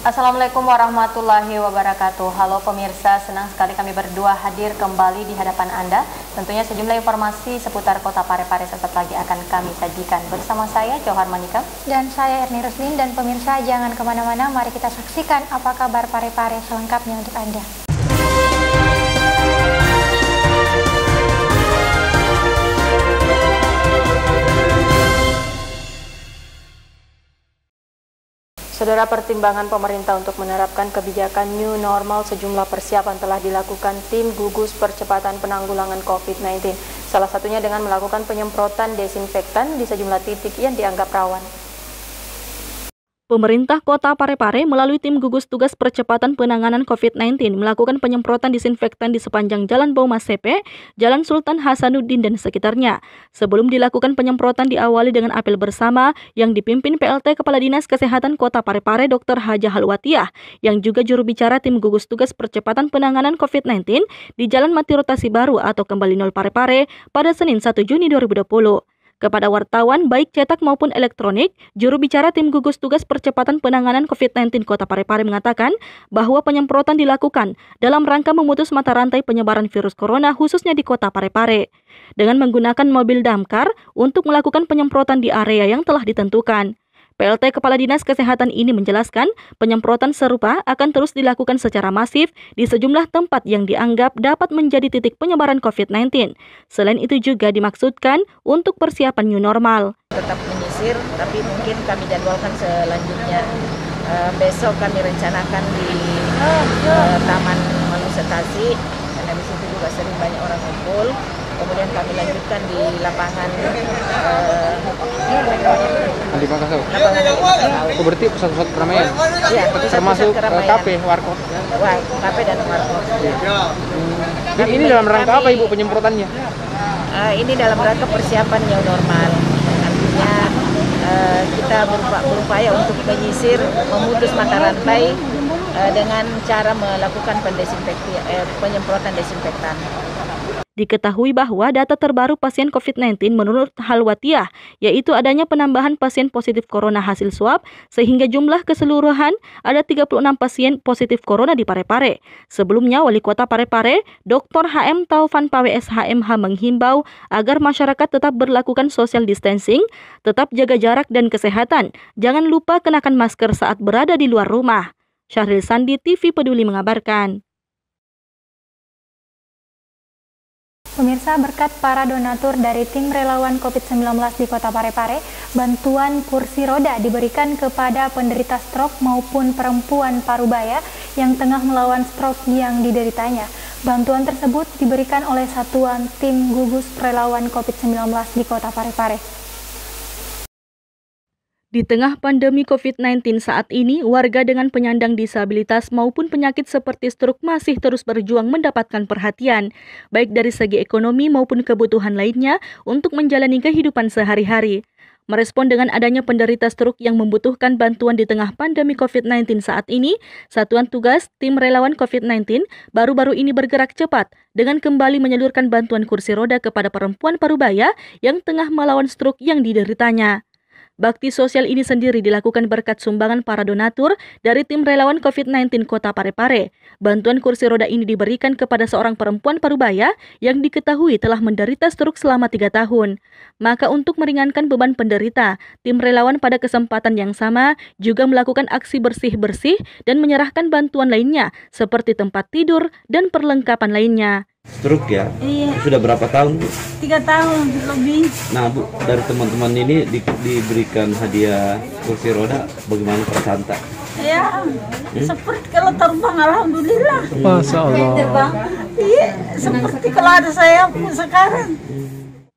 Assalamualaikum warahmatullahi wabarakatuh. Halo pemirsa, senang sekali kami berdua hadir kembali di hadapan Anda. Tentunya sejumlah informasi seputar Kota Parepare sesaat lagi akan kami sajikan. Bersama saya Johar Manika dan saya Erni Ruslin, dan pemirsa jangan kemana-mana, mari kita saksikan apa kabar Parepare selengkapnya untuk Anda. Saudara, pertimbangan pemerintah untuk menerapkan kebijakan new normal, sejumlah persiapan telah dilakukan tim gugus percepatan penanggulangan COVID-19. Salah satunya dengan melakukan penyemprotan desinfektan di sejumlah titik yang dianggap rawan. Pemerintah Kota Parepare melalui tim gugus tugas percepatan penanganan COVID-19 melakukan penyemprotan disinfektan di sepanjang Jalan Baumas Sepe, Jalan Sultan Hasanuddin dan sekitarnya. Sebelum dilakukan penyemprotan diawali dengan apel bersama yang dipimpin PLT Kepala Dinas Kesehatan Kota Parepare Dr. Haja Halwatiah, yang juga juru bicara tim gugus tugas percepatan penanganan COVID-19 di Jalan Mati Rotasi Baru atau Kembali Nol Parepare pada Senin 1 Juni 2020. Kepada wartawan baik cetak maupun elektronik, juru bicara tim gugus tugas percepatan penanganan COVID-19 Kota Parepare mengatakan bahwa penyemprotan dilakukan dalam rangka memutus mata rantai penyebaran virus corona khususnya di Kota Parepare dengan menggunakan mobil damkar untuk melakukan penyemprotan di area yang telah ditentukan. PLT Kepala Dinas Kesehatan ini menjelaskan penyemprotan serupa akan terus dilakukan secara masif di sejumlah tempat yang dianggap dapat menjadi titik penyebaran COVID-19. Selain itu juga dimaksudkan untuk persiapan new normal. Tetap menyisir, tapi mungkin kami jadwalkan selanjutnya. Besok kami rencanakan di Taman Manusatasi, karena di situ juga sering banyak orang kumpul. Kemudian kami lanjutkan di lapangan Oh, berarti pusat-pusat keramaian? Iya, termasuk kafe, warkop? Kafe dan warkop. Ini dalam rangka apa Ibu penyemprotannya? Ini dalam rangka persiapan new normal. Artinya kita berupaya untuk menyisir, memutus mata rantai dengan cara melakukan penyemprotan desinfektan. Diketahui bahwa data terbaru pasien COVID-19 menurut Halwatiah, yaitu adanya penambahan pasien positif corona hasil swab, sehingga jumlah keseluruhan ada 36 pasien positif corona di Parepare. Sebelumnya, Wali Kota Parepare, Dr. HM Taufan PWS HMH menghimbau agar masyarakat tetap berlakukan social distancing, tetap jaga jarak dan kesehatan. Jangan lupa kenakan masker saat berada di luar rumah. Syahril Sandi, TV Peduli mengabarkan. Pemirsa, berkat para donatur dari tim relawan COVID-19 di Kota Parepare, bantuan kursi roda diberikan kepada penderita stroke maupun perempuan parubaya yang tengah melawan stroke yang dideritanya. Bantuan tersebut diberikan oleh satuan tim gugus relawan COVID-19 di Kota Parepare. Di tengah pandemi COVID-19 saat ini, warga dengan penyandang disabilitas maupun penyakit seperti stroke masih terus berjuang mendapatkan perhatian, baik dari segi ekonomi maupun kebutuhan lainnya untuk menjalani kehidupan sehari-hari. Merespon dengan adanya penderita stroke yang membutuhkan bantuan di tengah pandemi COVID-19 saat ini, Satuan Tugas Tim Relawan COVID-19 baru-baru ini bergerak cepat dengan kembali menyalurkan bantuan kursi roda kepada perempuan parubaya yang tengah melawan stroke yang dideritanya. Bakti sosial ini sendiri dilakukan berkat sumbangan para donatur dari tim relawan COVID-19 Kota Parepare. Bantuan kursi roda ini diberikan kepada seorang perempuan parubaya yang diketahui telah menderita stroke selama 3 tahun. Maka untuk meringankan beban penderita, tim relawan pada kesempatan yang sama juga melakukan aksi bersih-bersih dan menyerahkan bantuan lainnya seperti tempat tidur dan perlengkapan lainnya. Stroke ya? Iya. Sudah berapa tahun, Bu? 3 tahun lebih. Nah, Bu, dari teman-teman ini diberikan hadiah kursi roda, bagaimana perasaan tak? Ya, seperti kalau terbang, alhamdulillah. Masya Allah. Terbang. Iya, seperti kalau ada saya pun sekarang.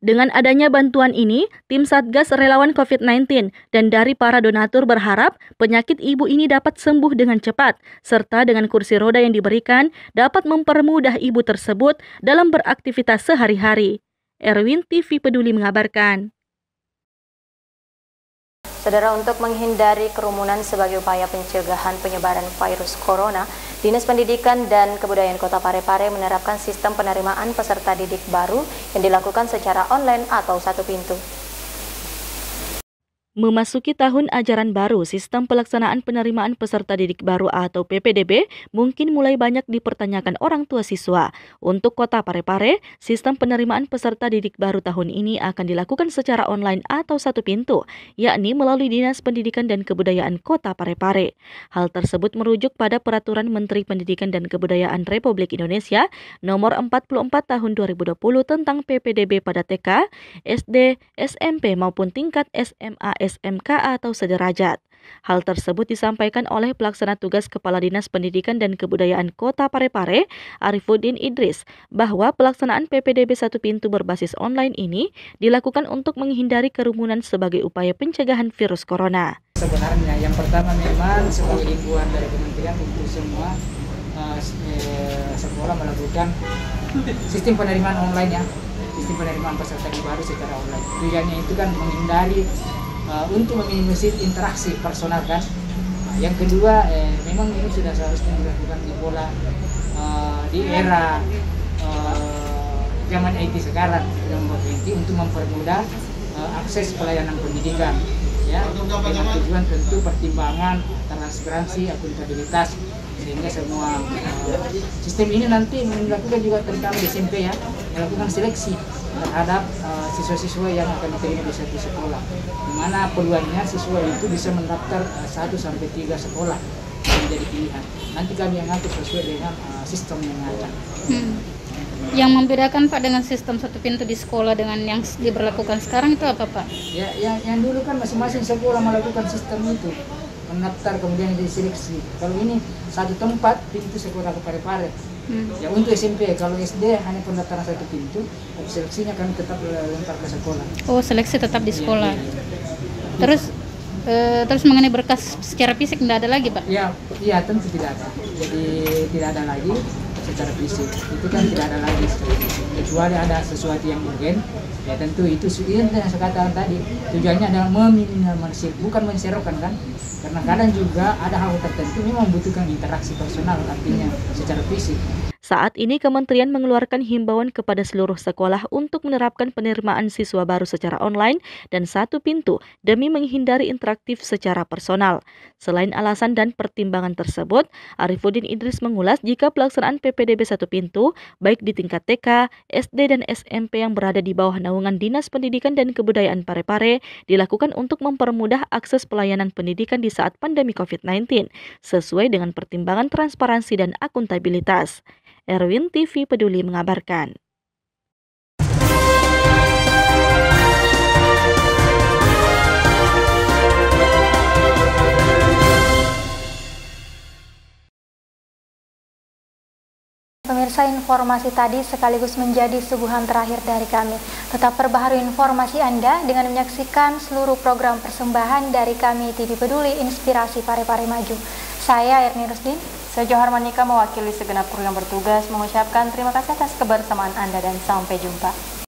Dengan adanya bantuan ini, tim Satgas Relawan COVID-19 dan dari para donatur berharap penyakit ibu ini dapat sembuh dengan cepat, serta dengan kursi roda yang diberikan dapat mempermudah ibu tersebut dalam beraktivitas sehari-hari. Erwin, TV Peduli mengabarkan. Saudara, untuk menghindari kerumunan sebagai upaya pencegahan penyebaran virus corona, Dinas Pendidikan dan Kebudayaan Kota Parepare menerapkan sistem penerimaan peserta didik baru yang dilakukan secara online atau satu pintu. Memasuki tahun ajaran baru, sistem pelaksanaan penerimaan peserta didik baru atau PPDB mungkin mulai banyak dipertanyakan orang tua siswa. Untuk Kota Parepare, sistem penerimaan peserta didik baru tahun ini akan dilakukan secara online atau satu pintu, yakni melalui Dinas Pendidikan dan Kebudayaan Kota Parepare. Hal tersebut merujuk pada Peraturan Menteri Pendidikan dan Kebudayaan Republik Indonesia Nomor 44 Tahun 2020 tentang PPDB pada TK, SD, SMP maupun tingkat SMA SMK atau sederajat. Hal tersebut disampaikan oleh Pelaksana Tugas Kepala Dinas Pendidikan dan Kebudayaan Kota Parepare, Arifuddin Idris, bahwa pelaksanaan PPDB satu pintu berbasis online ini dilakukan untuk menghindari kerumunan sebagai upaya pencegahan virus corona. Sebenarnya yang pertama memang sebagai himbauan dari kementerian untuk semua sekolah melakukan sistem penerimaan online ya, sistem penerimaan peserta didik baru secara online. Tujuannya itu kan menghindari untuk meminimalisir interaksi personal kan. Yang kedua, memang ini sudah seharusnya dilakukan di pola di era zaman IT sekarang untuk mempermudah akses pelayanan pendidikan. Ya, dengan tujuan tentu pertimbangan transparansi, akuntabilitas, sehingga semua sistem ini nanti melakukan juga terutama di SMP ya, melakukan seleksi terhadap siswa-siswa yang akan diterima di satu sekolah, di mana peluangnya siswa itu bisa mendaftar 1 sampai 3 sekolah menjadi pilihan. Nanti kami yang ngatur sesuai dengan sistem yang ada. Yang membedakan Pak dengan sistem satu pintu di sekolah dengan yang diberlakukan sekarang itu apa Pak? Ya, yang dulu kan masing-masing sekolah melakukan sistem itu, mendaftar kemudian diseleksi. Kalau ini satu tempat pintu sekolah ke Parepare. Ya untuk SMP, kalau SD hanya pendaftaran satu pintu, seleksinya kami tetap lempar ke sekolah. Oh, seleksi tetap di sekolah. Ya. Terus mengenai berkas secara fisik tidak ada lagi Pak? Ya tentu tidak ada. Jadi tidak ada lagi secara fisik. Itu kan tidak ada lagi kecuali ada sesuatu yang urgen. Ya tentu itu yang saya katakan tadi, tujuannya adalah meminimalisir, bukan menserokan kan. Karena kadang juga ada hal tertentu memang membutuhkan interaksi personal, artinya secara fisik. Saat ini Kementerian mengeluarkan himbauan kepada seluruh sekolah untuk menerapkan penerimaan siswa baru secara online dan satu pintu demi menghindari interaktif secara personal. Selain alasan dan pertimbangan tersebut, Arifuddin Idris mengulas jika pelaksanaan PPDB satu pintu, baik di tingkat TK, SD, dan SMP yang berada di bawah naungan Dinas Pendidikan dan Kebudayaan Parepare dilakukan untuk mempermudah akses pelayanan pendidikan di saat pandemi COVID-19, sesuai dengan pertimbangan transparansi dan akuntabilitas. Erwin TV Peduli mengabarkan. Pemirsa, informasi tadi sekaligus menjadi suguhan terakhir dari kami. Tetap perbaharui informasi Anda dengan menyaksikan seluruh program persembahan dari kami TV Peduli Inspirasi Parepare Maju. Saya Erni Rusdin. Saya Johar Manika mewakili segenap kru yang bertugas mengucapkan terima kasih atas kebersamaan Anda dan sampai jumpa.